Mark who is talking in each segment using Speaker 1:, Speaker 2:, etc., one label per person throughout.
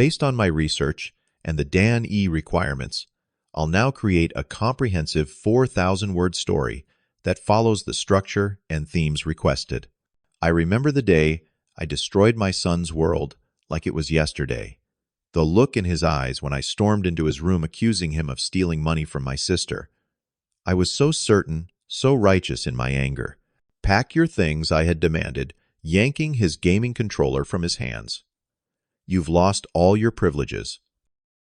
Speaker 1: Based on my research and the Dan E requirements, I'll now create a comprehensive 4,000-word story that follows the structure and themes requested. I remember the day I destroyed my son's world like it was yesterday. The look in his eyes when I stormed into his room accusing him of stealing money from my sister. I was so certain, so righteous in my anger. "Pack your things," I had demanded, yanking his gaming controller from his hands. "You've lost all your privileges."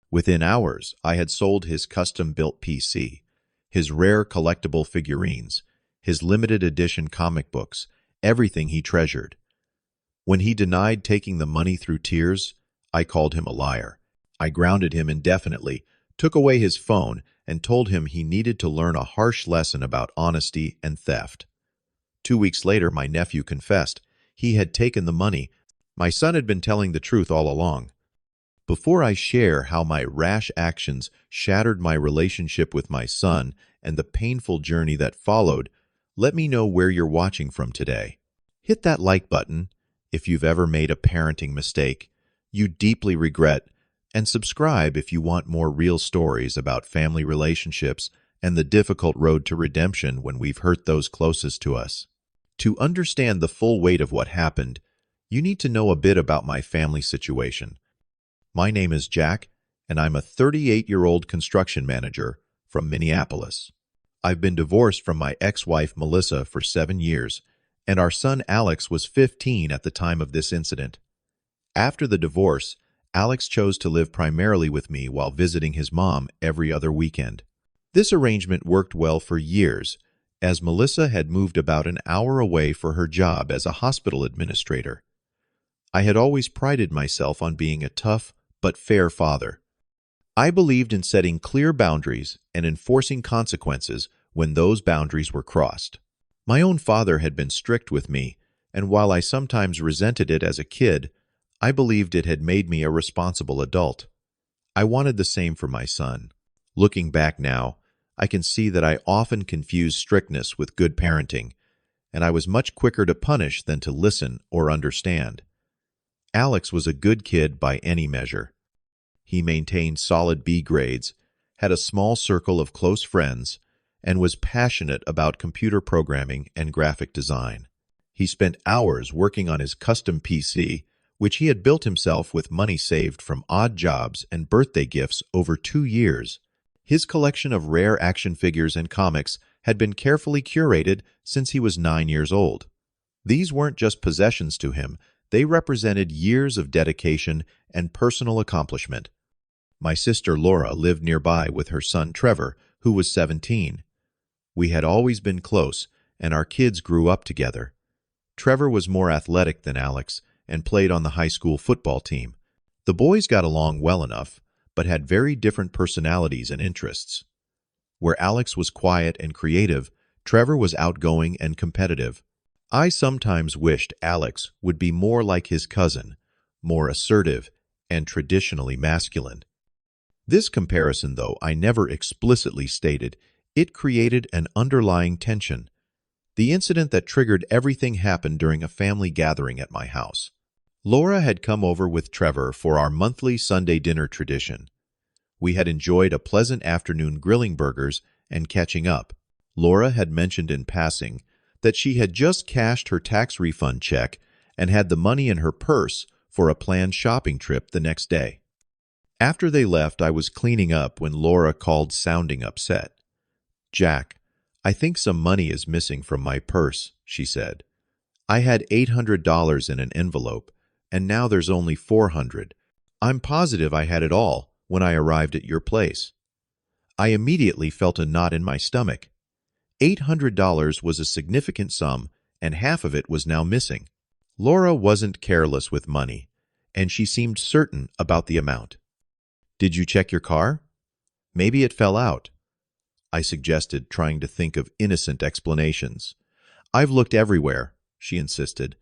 Speaker 1: Within hours, I had sold his custom-built PC, his rare collectible figurines, his limited edition comic books, everything he treasured. When he denied taking the money through tears, I called him a liar. I grounded him indefinitely, took away his phone, and told him he needed to learn a harsh lesson about honesty and theft. 2 weeks later, my nephew confessed. He had taken the money. My son had been telling the truth all along. Before I share how my rash actions shattered my relationship with my son and the painful journey that followed, let me know where you're watching from today. Hit that like button if you've ever made a parenting mistake you deeply regret, and subscribe if you want more real stories about family relationships and the difficult road to redemption when we've hurt those closest to us. To understand the full weight of what happened, you need to know a bit about my family situation. My name is Jack, and I'm a 38-year-old construction manager from Minneapolis. I've been divorced from my ex-wife Melissa for 7 years, and our son Alex was 15 at the time of this incident. After the divorce, Alex chose to live primarily with me while visiting his mom every other weekend. This arrangement worked well for years, as Melissa had moved about an hour away for her job as a hospital administrator. I had always prided myself on being a tough but fair father. I believed in setting clear boundaries and enforcing consequences when those boundaries were crossed. My own father had been strict with me, and while I sometimes resented it as a kid, I believed it had made me a responsible adult. I wanted the same for my son. Looking back now, I can see that I often confused strictness with good parenting, and I was much quicker to punish than to listen or understand. Alex was a good kid by any measure. He maintained solid B grades, had a small circle of close friends, and was passionate about computer programming and graphic design. He spent hours working on his custom PC, which he had built himself with money saved from odd jobs and birthday gifts over 2 years. His collection of rare action figures and comics had been carefully curated since he was 9 years old. These weren't just possessions to him, they represented years of dedication and personal accomplishment. My sister Laura lived nearby with her son Trevor, who was 17. We had always been close, and our kids grew up together. Trevor was more athletic than Alex and played on the high school football team. The boys got along well enough, but had very different personalities and interests. Where Alex was quiet and creative, Trevor was outgoing and competitive. I sometimes wished Alex would be more like his cousin, more assertive and traditionally masculine. This comparison, though I never explicitly stated, it created an underlying tension. The incident that triggered everything happened during a family gathering at my house. Laura had come over with Trevor for our monthly Sunday dinner tradition. We had enjoyed a pleasant afternoon grilling burgers and catching up. Laura had mentioned in passing that she had just cashed her tax refund check and had the money in her purse for a planned shopping trip the next day. After they left, I was cleaning up when Laura called sounding upset. "Jack, I think some money is missing from my purse," she said. "I had $800 in an envelope, and now there's only $400. I'm positive I had it all when I arrived at your place." I immediately felt a knot in my stomach. $800 was a significant sum, and half of it was now missing. Laura wasn't careless with money, and she seemed certain about the amount. "Did you check your car? Maybe it fell out," I suggested, trying to think of innocent explanations. "I've looked everywhere," she insisted.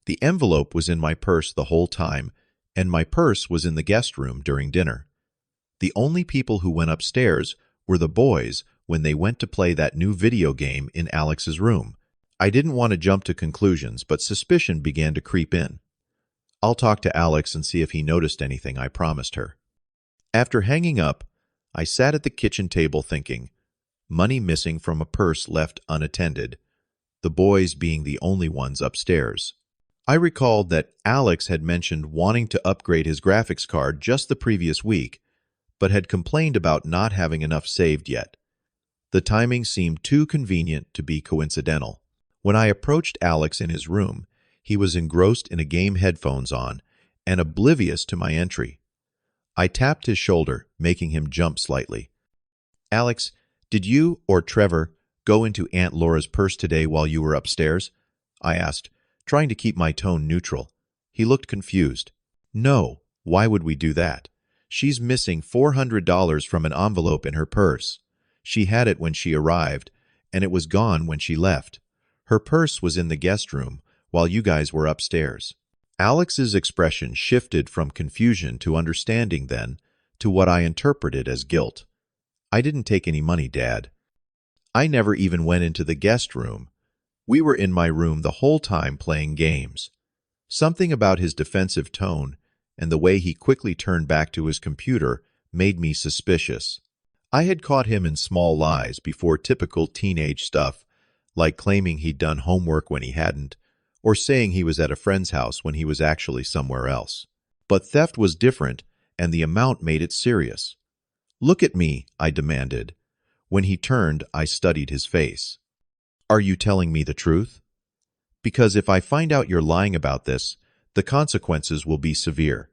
Speaker 1: "The envelope was in my purse the whole time, and my purse was in the guest room during dinner. The only people who went upstairs were the boys when they went to play that new video game in Alex's room." I didn't want to jump to conclusions, but suspicion began to creep in. I'll talk to Alex and see if he noticed anything, I promised her. After hanging up, I sat at the kitchen table thinking, money missing from a purse left unattended, the boys being the only ones upstairs. I recalled that Alex had mentioned wanting to upgrade his graphics card just the previous week, but had complained about not having enough saved yet. The timing seemed too convenient to be coincidental. When I approached Alex in his room, he was engrossed in a game, headphones on, and oblivious to my entry. I tapped his shoulder, making him jump slightly. "Alex, did you or Trevor go into Aunt Laura's purse today while you were upstairs?" I asked, trying to keep my tone neutral. He looked confused. "No, why would we do that? She's missing $400 from an envelope in her purse. She had it when she arrived, and it was gone when she left. Her purse was in the guest room while you guys were upstairs." Alex's expression shifted from confusion to understanding then, to what I interpreted as guilt. "I didn't take any money, Dad. I never even went into the guest room. We were in my room the whole time playing games." Something about his defensive tone and the way he quickly turned back to his computer made me suspicious. I had caught him in small lies before, typical teenage stuff, like claiming he'd done homework when he hadn't, or saying he was at a friend's house when he was actually somewhere else. But theft was different, and the amount made it serious. "Look at me," I demanded. When he turned, I studied his face. "Are you telling me the truth? Because if I find out you're lying about this, the consequences will be severe."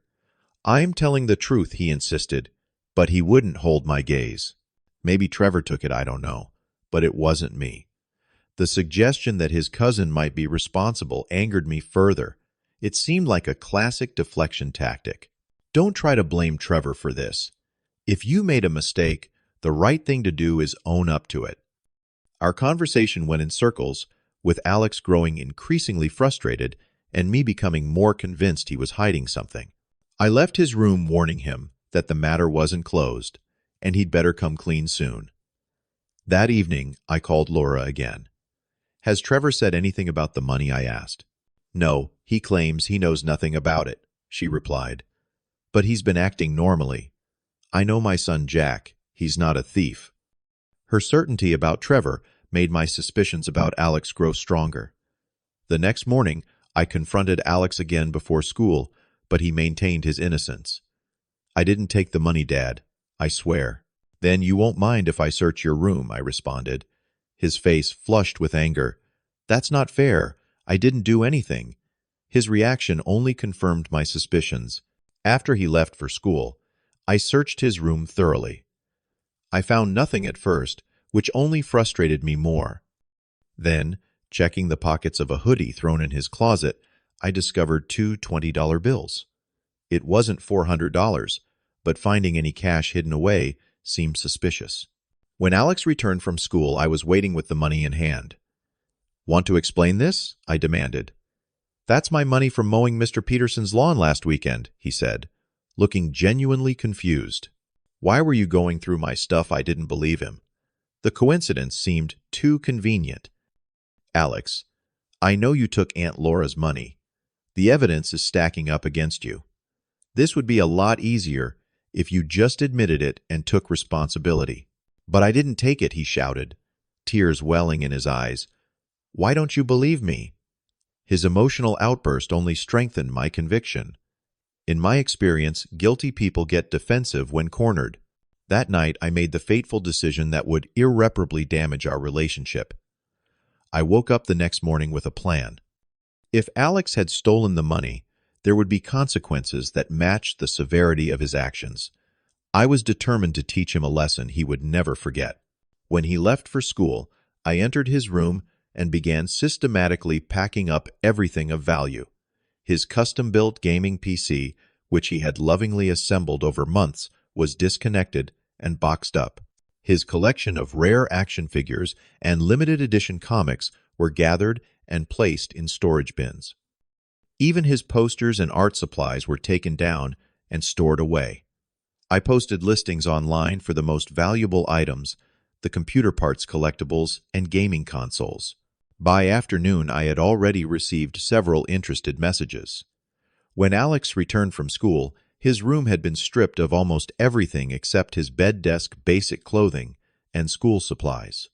Speaker 1: "I'm telling the truth," he insisted, but he wouldn't hold my gaze. Maybe Trevor took it, I don't know, but it wasn't me. The suggestion that his cousin might be responsible angered me further. It seemed like a classic deflection tactic. Don't try to blame Trevor for this. If you made a mistake, the right thing to do is own up to it. Our conversation went in circles, with Alex growing increasingly frustrated and me becoming more convinced he was hiding something. I left his room warning him that the matter wasn't closed, and he'd better come clean soon. That evening, I called Laura again. "Has Trevor said anything about the money?" I asked. "No, he claims he knows nothing about it," she replied. "But he's been acting normally. I know my son Jack. He's not a thief." Her certainty about Trevor made my suspicions about Alex grow stronger. The next morning, I confronted Alex again before school, but he maintained his innocence. "I didn't take the money, Dad. I swear." "Then you won't mind if I search your room," I responded. His face flushed with anger. "That's not fair. I didn't do anything." His reaction only confirmed my suspicions. After he left for school, I searched his room thoroughly. I found nothing at first, which only frustrated me more. Then, checking the pockets of a hoodie thrown in his closet, I discovered two $20 bills. It wasn't $400, but finding any cash hidden away seemed suspicious. When Alex returned from school, I was waiting with the money in hand. "Want to explain this?" I demanded. "That's my money from mowing Mr. Peterson's lawn last weekend," he said, looking genuinely confused. Why were you going through my stuff? I didn't believe him. The coincidence seemed too convenient. "Alex, I know you took Aunt Laura's money. The evidence is stacking up against you. This would be a lot easier if you just admitted it and took responsibility." "But I didn't take it," he shouted, tears welling in his eyes. "Why don't you believe me?" His emotional outburst only strengthened my conviction. In my experience, guilty people get defensive when cornered. That night, I made the fateful decision that would irreparably damage our relationship. I woke up the next morning with a plan. If Alex had stolen the money, there would be consequences that matched the severity of his actions. I was determined to teach him a lesson he would never forget. When he left for school, I entered his room and began systematically packing up everything of value. His custom-built gaming PC, which he had lovingly assembled over months, was disconnected and boxed up. His collection of rare action figures and limited edition comics were gathered and placed in storage bins. Even his posters and art supplies were taken down and stored away. I posted listings online for the most valuable items, the computer parts, collectibles, and gaming consoles. By afternoon, I had already received several interested messages. When Alex returned from school, his room had been stripped of almost everything except his bed desk, basic clothing, and school supplies.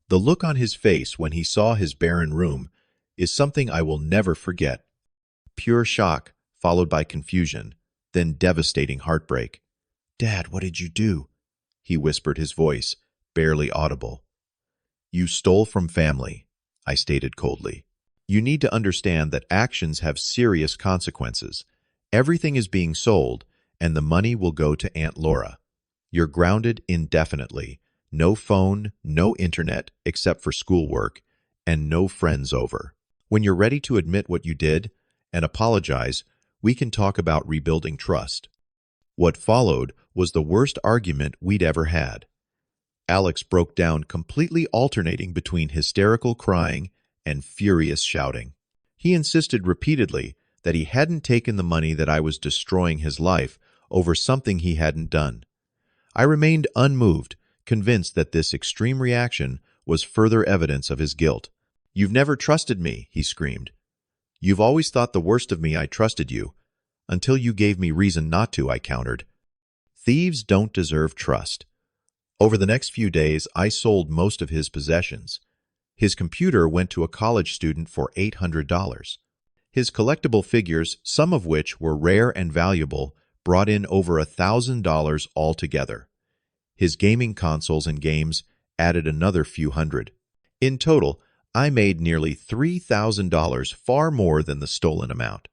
Speaker 1: The look on his face when he saw his barren room is something I will never forget. Pure shock, followed by confusion, then devastating heartbreak. "Dad, what did you do?" he whispered, his voice barely audible. "You stole from family," I stated coldly. "You need to understand that actions have serious consequences. Everything is being sold, and the money will go to Aunt Laura. You're grounded indefinitely. No phone, no internet except for schoolwork, and no friends over. When you're ready to admit what you did and apologize, we can talk about rebuilding trust." What followed was the worst argument we'd ever had. Alex broke down, completely alternating between hysterical crying and furious shouting. He insisted repeatedly that he hadn't taken the money, that I was destroying his life over something he hadn't done. I remained unmoved, convinced that this extreme reaction was further evidence of his guilt. "You've never trusted me," he screamed. "You've always thought the worst of me. I trusted you. Until you gave me reason not to," I countered. "Thieves don't deserve trust." Over the next few days, I sold most of his possessions. His computer went to a college student for $800. His collectible figures, some of which were rare and valuable, brought in over $1,000 altogether. His gaming consoles and games added another few hundred. In total, I made nearly $3,000, far more than the stolen amount.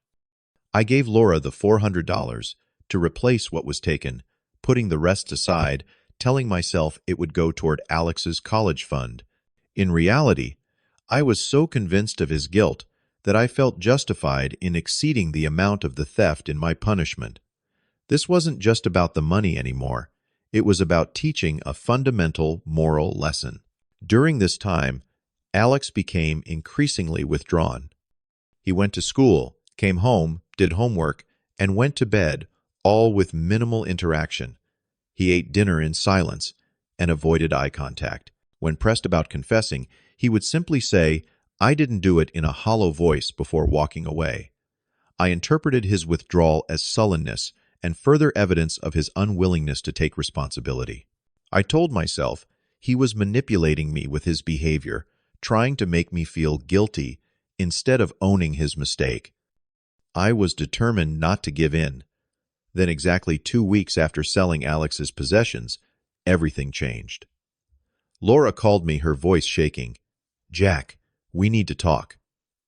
Speaker 1: I gave Laura the $400 to replace what was taken, putting the rest aside, telling myself it would go toward Alex's college fund. In reality, I was so convinced of his guilt that I felt justified in exceeding the amount of the theft in my punishment. This wasn't just about the money anymore. It was about teaching a fundamental moral lesson. During this time, Alex became increasingly withdrawn. He went to school, came home, did homework, and went to bed, all with minimal interaction. He ate dinner in silence and avoided eye contact. When pressed about confessing, he would simply say, "I didn't do it," in a hollow voice before walking away. I interpreted his withdrawal as sullenness and further evidence of his unwillingness to take responsibility. I told myself he was manipulating me with his behavior, trying to make me feel guilty instead of owning his mistake. I was determined not to give in. Then, exactly 2 weeks after selling Alex's possessions, everything changed. Laura called me, her voice shaking. "Jack, we need to talk.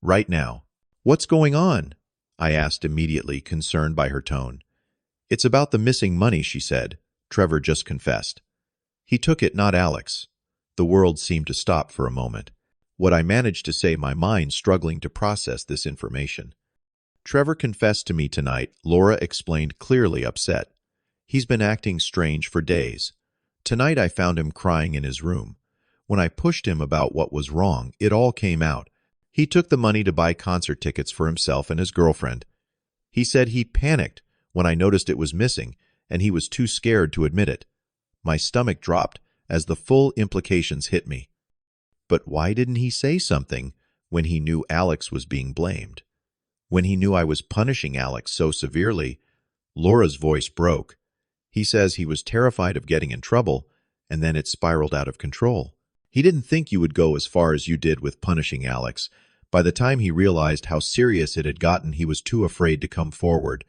Speaker 1: Right now." "What's going on?" I asked immediately, concerned by her tone. "It's about the missing money," she said. "Trevor just confessed. He took it, not Alex." The world seemed to stop for a moment. What I managed to say, my mind struggling to process this information. "Trevor confessed to me tonight," Laura explained, clearly upset. "He's been acting strange for days. Tonight I found him crying in his room. When I pushed him about what was wrong, it all came out. He took the money to buy concert tickets for himself and his girlfriend. He said he panicked when I noticed it was missing, and he was too scared to admit it. My stomach dropped as the full implications hit me. But why didn't he say something when he knew Alex was being blamed? When he knew I was punishing Alex so severely?" Laura's voice broke. "He says he was terrified of getting in trouble, and then it spiraled out of control. He didn't think you would go as far as you did with punishing Alex. By the time he realized how serious it had gotten, he was too afraid to come forward.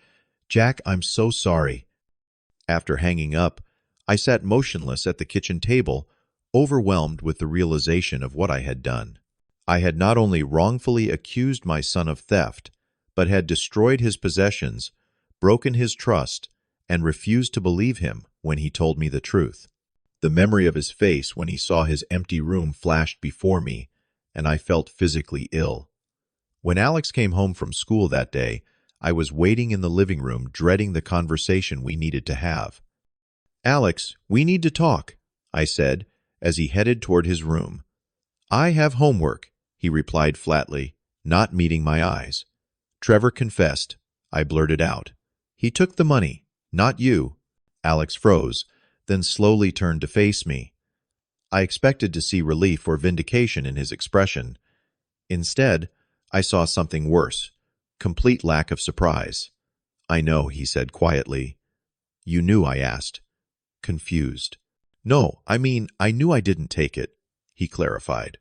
Speaker 1: Jack, I'm so sorry." After hanging up, I sat motionless at the kitchen table, overwhelmed with the realization of what I had done. I had not only wrongfully accused my son of theft, but had destroyed his possessions, broken his trust, and refused to believe him when he told me the truth. The memory of his face when he saw his empty room flashed before me, and I felt physically ill. When Alex came home from school that day, I was waiting in the living room, dreading the conversation we needed to have. "Alex, we need to talk," I said, as he headed toward his room. "I have homework," he replied flatly, not meeting my eyes. "Trevor confessed," I blurted out. "He took the money, not you." Alex froze, then slowly turned to face me. I expected to see relief or vindication in his expression. Instead, I saw something worse: complete lack of surprise. I know, he said quietly. You knew, I asked, confused. No, I mean, I knew I didn't take it, he clarified.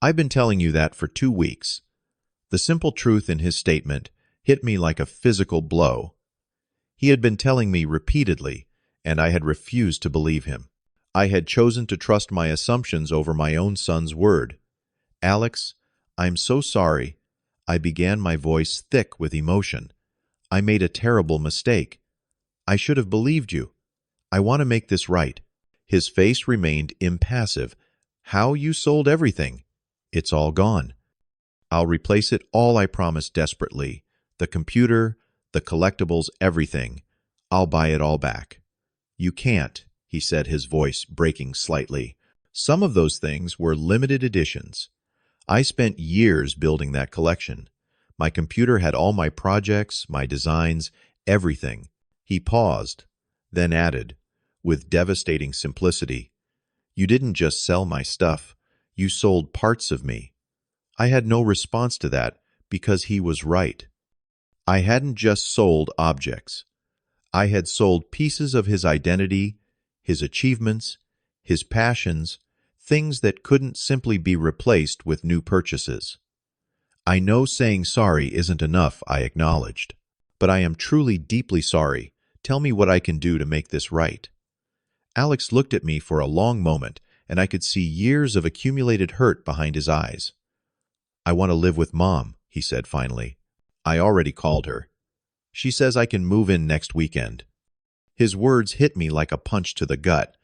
Speaker 1: I've been telling you that for 2 weeks. The simple truth in his statement hit me like a physical blow. He had been telling me repeatedly, and I had refused to believe him. I had chosen to trust my assumptions over my own son's word. Alex, I'm so sorry. I began, my voice thick with emotion. I made a terrible mistake. I should have believed you. I want to make this right. His face remained impassive. How you sold everything? It's all gone. I'll replace it all, I promised desperately. The computer, the collectibles, everything. I'll buy it all back. You can't, he said, his voice breaking slightly. Some of those things were limited editions. I spent years building that collection. My computer had all my projects, my designs, everything. He paused, then added, with devastating simplicity, You didn't just sell my stuff. You sold parts of me. I had no response to that because he was right. I hadn't just sold objects. I had sold pieces of his identity, his achievements, his passions, things that couldn't simply be replaced with new purchases. I know saying sorry isn't enough, I acknowledged. But I am truly deeply sorry. Tell me what I can do to make this right. Alex looked at me for a long moment, and I could see years of accumulated hurt behind his eyes. I want to live with Mom, he said finally. I already called her. She says I can move in next weekend. His words hit me like a punch to the gut.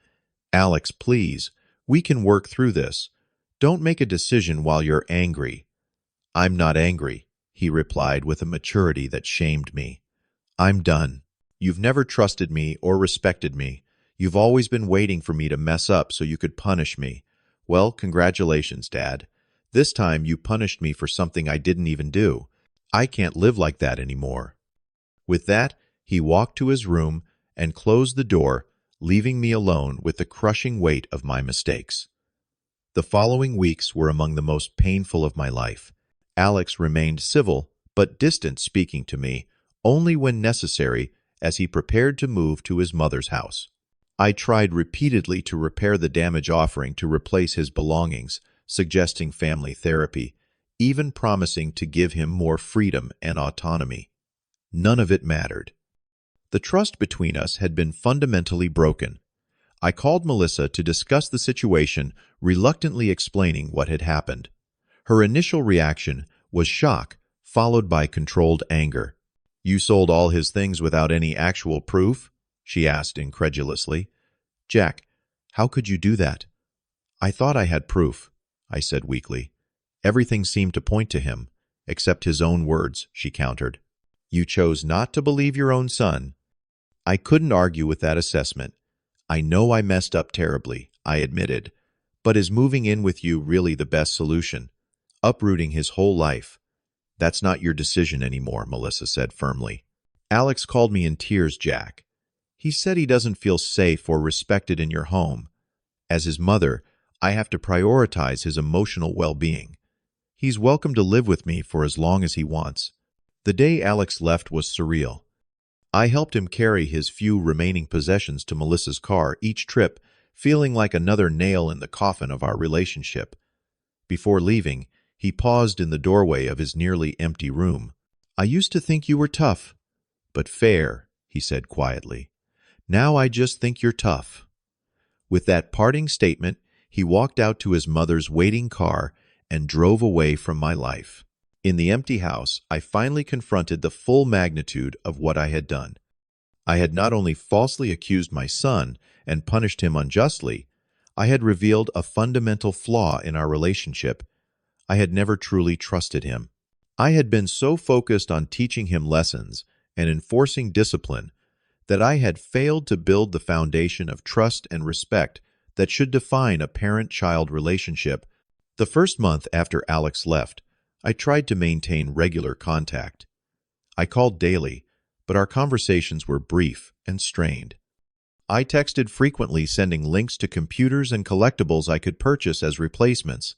Speaker 1: Alex, please, we can work through this. Don't make a decision while you're angry. I'm not angry, he replied with a maturity that shamed me. I'm done. You've never trusted me or respected me. You've always been waiting for me to mess up so you could punish me. Well, congratulations, Dad. This time you punished me for something I didn't even do. I can't live like that anymore. With that, he walked to his room and closed the door, leaving me alone with the crushing weight of my mistakes. The following weeks were among the most painful of my life. Alex remained civil but distant, speaking to me only when necessary as he prepared to move to his mother's house. I tried repeatedly to repair the damage, offering to replace his belongings, suggesting family therapy, even promising to give him more freedom and autonomy. None of it mattered. The trust between us had been fundamentally broken. I called Melissa to discuss the situation, reluctantly explaining what had happened. Her initial reaction was shock, followed by controlled anger. You sold all his things without any actual proof? She asked incredulously. Jack, how could you do that? I thought I had proof, I said weakly. Everything seemed to point to him, except his own words, she countered. You chose not to believe your own son. I couldn't argue with that assessment. I know I messed up terribly, I admitted. But is moving in with you really the best solution? Uprooting his whole life? That's not your decision anymore, Melissa said firmly. Alex called me in tears, Jack. He said he doesn't feel safe or respected in your home. As his mother, I have to prioritize his emotional well-being. He's welcome to live with me for as long as he wants. The day Alex left was surreal. I helped him carry his few remaining possessions to Melissa's car each trip, feeling like another nail in the coffin of our relationship. Before leaving, he paused in the doorway of his nearly empty room. I used to think you were tough, but fair, he said quietly. Now I just think you're tough. With that parting statement, he walked out to his mother's waiting car and drove away from my life. In the empty house, I finally confronted the full magnitude of what I had done. I had not only falsely accused my son and punished him unjustly, I had revealed a fundamental flaw in our relationship. I had never truly trusted him. I had been so focused on teaching him lessons and enforcing discipline that I had failed to build the foundation of trust and respect that should define a parent-child relationship. The first month after Alex left, I tried to maintain regular contact. I called daily, but our conversations were brief and strained. I texted frequently, sending links to computers and collectibles I could purchase as replacements.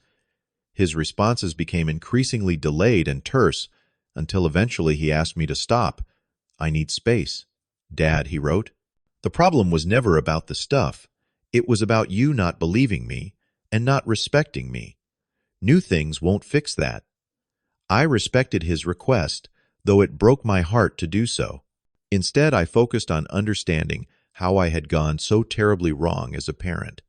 Speaker 1: His responses became increasingly delayed and terse, until eventually he asked me to stop. I need space. Dad, he wrote. The problem was never about the stuff. It was about you not believing me and not respecting me. New things won't fix that. I respected his request, though it broke my heart to do so. Instead, I focused on understanding how I had gone so terribly wrong as a parent.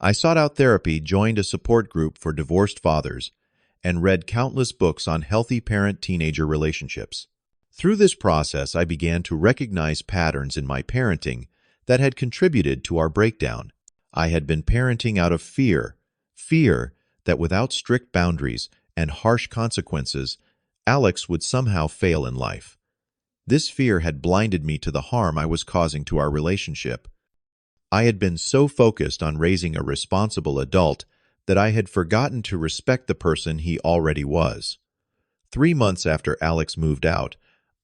Speaker 1: I sought out therapy, joined a support group for divorced fathers, and read countless books on healthy parent-teenager relationships. Through this process, I began to recognize patterns in my parenting that had contributed to our breakdown. I had been parenting out of fear that without strict boundaries and harsh consequences, Alex would somehow fail in life. This fear had blinded me to the harm I was causing to our relationship. I had been so focused on raising a responsible adult that I had forgotten to respect the person he already was. 3 months after Alex moved out,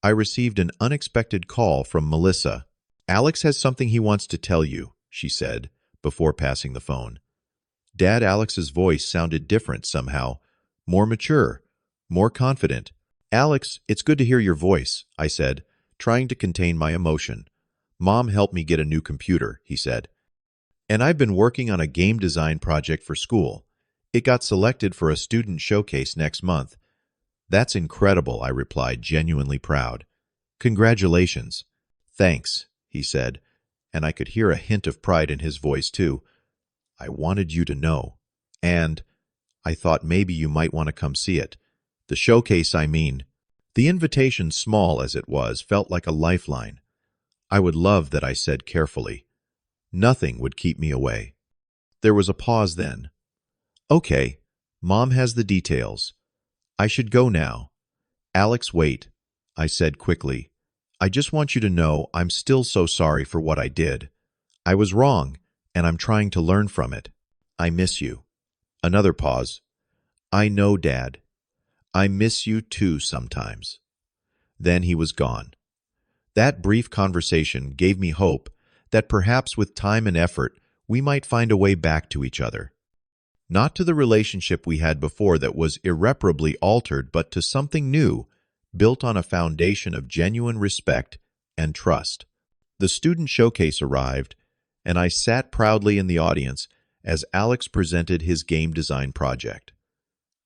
Speaker 1: I received an unexpected call from Melissa. Alex has something he wants to tell you, she said, before passing the phone. Dad Alex's voice sounded different somehow, more mature, more confident. Alex, it's good to hear your voice, I said, trying to contain my emotion. Mom helped me get a new computer, he said. And I've been working on a game design project for school. It got selected for a student showcase next month. That's incredible, I replied, genuinely proud. Congratulations. Thanks, he said, and I could hear a hint of pride in his voice too. I wanted you to know. And I thought maybe you might want to come see it. The showcase, I mean. The invitation, small as it was, felt like a lifeline. I would love that, I said carefully. Nothing would keep me away. There was a pause then. Okay, Mom has the details. I should go now. Alex, wait, I said quickly. I just want you to know I'm still so sorry for what I did. I was wrong, and I'm trying to learn from it. I miss you. Another pause. I know, Dad. I miss you too sometimes. Then he was gone. That brief conversation gave me hope that perhaps with time and effort, we might find a way back to each other. Not to the relationship we had before that was irreparably altered, but to something new, built on a foundation of genuine respect and trust. The student showcase arrived, and I sat proudly in the audience as Alex presented his game design project.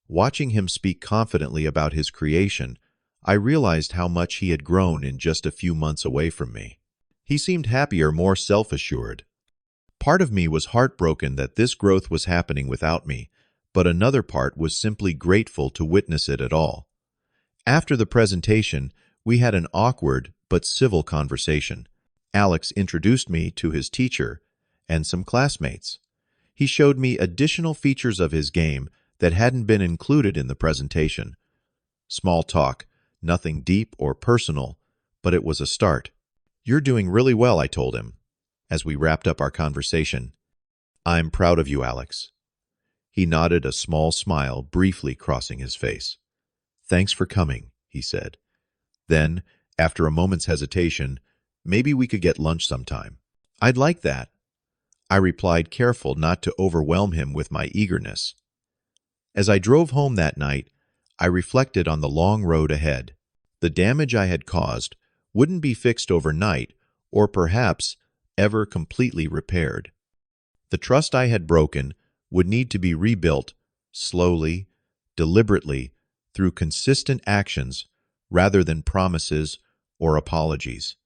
Speaker 1: Watching him speak confidently about his creation, I realized how much he had grown in just a few months away from me. He seemed happier, more self-assured. Part of me was heartbroken that this growth was happening without me, but another part was simply grateful to witness it at all. After the presentation, we had an awkward but civil conversation. Alex introduced me to his teacher and some classmates. He showed me additional features of his game that hadn't been included in the presentation. Small talk, nothing deep or personal, but it was a start. You're doing really well, I told him, as we wrapped up our conversation. I'm proud of you, Alex. He nodded, a small smile briefly crossing his face. Thanks for coming, he said. Then, after a moment's hesitation, maybe we could get lunch sometime. I'd like that, I replied, careful not to overwhelm him with my eagerness. As I drove home that night, I reflected on the long road ahead. The damage I had caused wouldn't be fixed overnight, or perhaps ever completely repaired. The trust I had broken would need to be rebuilt slowly, deliberately, through consistent actions rather than promises or apologies.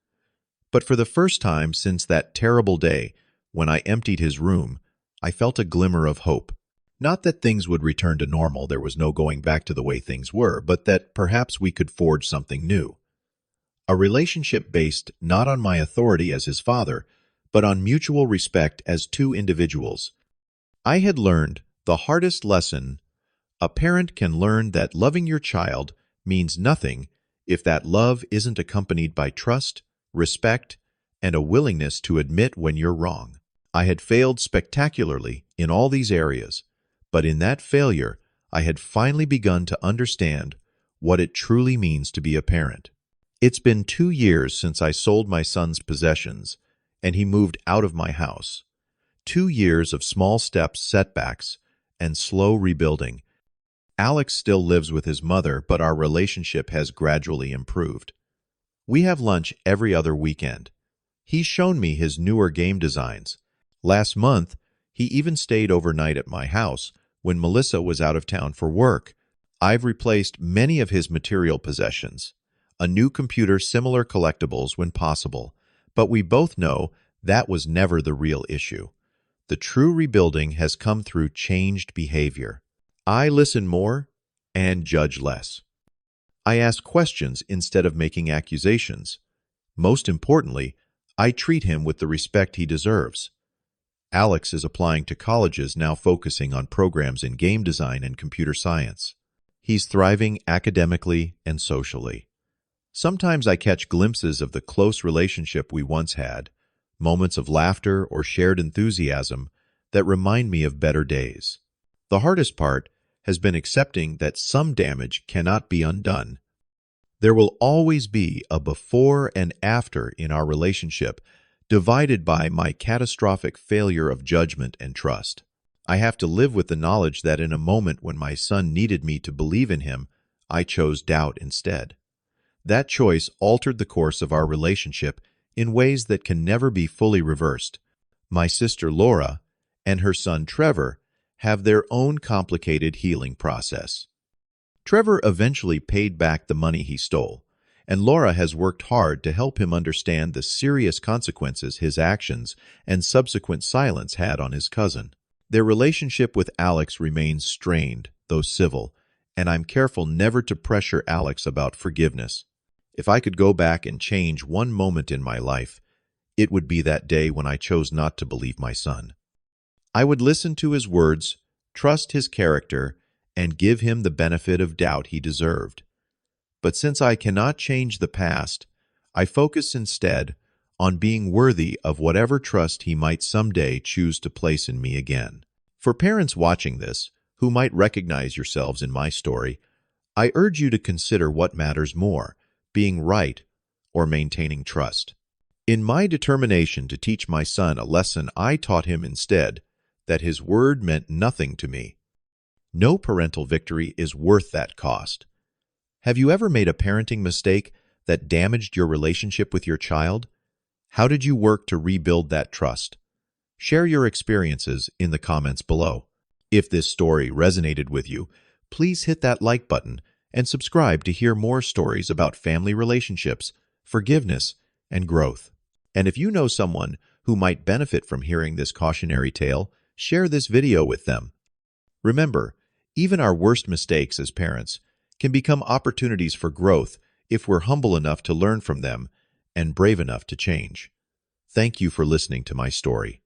Speaker 1: But for the first time since that terrible day when I emptied his room, I felt a glimmer of hope. Not that things would return to normal, there was no going back to the way things were, but that perhaps we could forge something new. A relationship based not on my authority as his father, but on mutual respect as two individuals. I had learned the hardest lesson a parent can learn, that loving your child means nothing if that love isn't accompanied by trust, respect, and a willingness to admit when you're wrong. I had failed spectacularly in all these areas, but in that failure, I had finally begun to understand what it truly means to be a parent. It's been 2 years since I sold my son's possessions, and he moved out of my house. 2 years of small steps, setbacks, and slow rebuilding. Alex still lives with his mother, but our relationship has gradually improved. We have lunch every other weekend. He's shown me his newer game designs. Last month, he even stayed overnight at my house when Melissa was out of town for work. I've replaced many of his material possessions, a new computer, similar collectibles when possible, but we both know that was never the real issue. The true rebuilding has come through changed behavior. I listen more and judge less. I ask questions instead of making accusations. Most importantly, I treat him with the respect he deserves. Alex is applying to colleges, now focusing on programs in game design and computer science. He's thriving academically and socially. Sometimes I catch glimpses of the close relationship we once had, moments of laughter or shared enthusiasm that remind me of better days. The hardest part has been accepting that some damage cannot be undone. There will always be a before and after in our relationship, divided by my catastrophic failure of judgment and trust. I have to live with the knowledge that in a moment when my son needed me to believe in him, I chose doubt instead. That choice altered the course of our relationship in ways that can never be fully reversed. My sister Laura and her son Trevor have their own complicated healing process. Trevor eventually paid back the money he stole, and Laura has worked hard to help him understand the serious consequences his actions and subsequent silence had on his cousin. Their relationship with Alex remains strained, though civil, and I'm careful never to pressure Alex about forgiveness. If I could go back and change one moment in my life, it would be that day when I chose not to believe my son. I would listen to his words, trust his character, and give him the benefit of doubt he deserved. But since I cannot change the past, I focus instead on being worthy of whatever trust he might someday choose to place in me again. For parents watching this, who might recognize yourselves in my story, I urge you to consider what matters more, being right or maintaining trust. In my determination to teach my son a lesson, I taught him instead that his word meant nothing to me. No parental victory is worth that cost. Have you ever made a parenting mistake that damaged your relationship with your child? How did you work to rebuild that trust? Share your experiences in the comments below. If this story resonated with you, please hit that like button and subscribe to hear more stories about family relationships, forgiveness, and growth. And if you know someone who might benefit from hearing this cautionary tale, share this video with them. Remember, even our worst mistakes as parents can become opportunities for growth if we're humble enough to learn from them and brave enough to change. Thank you for listening to my story.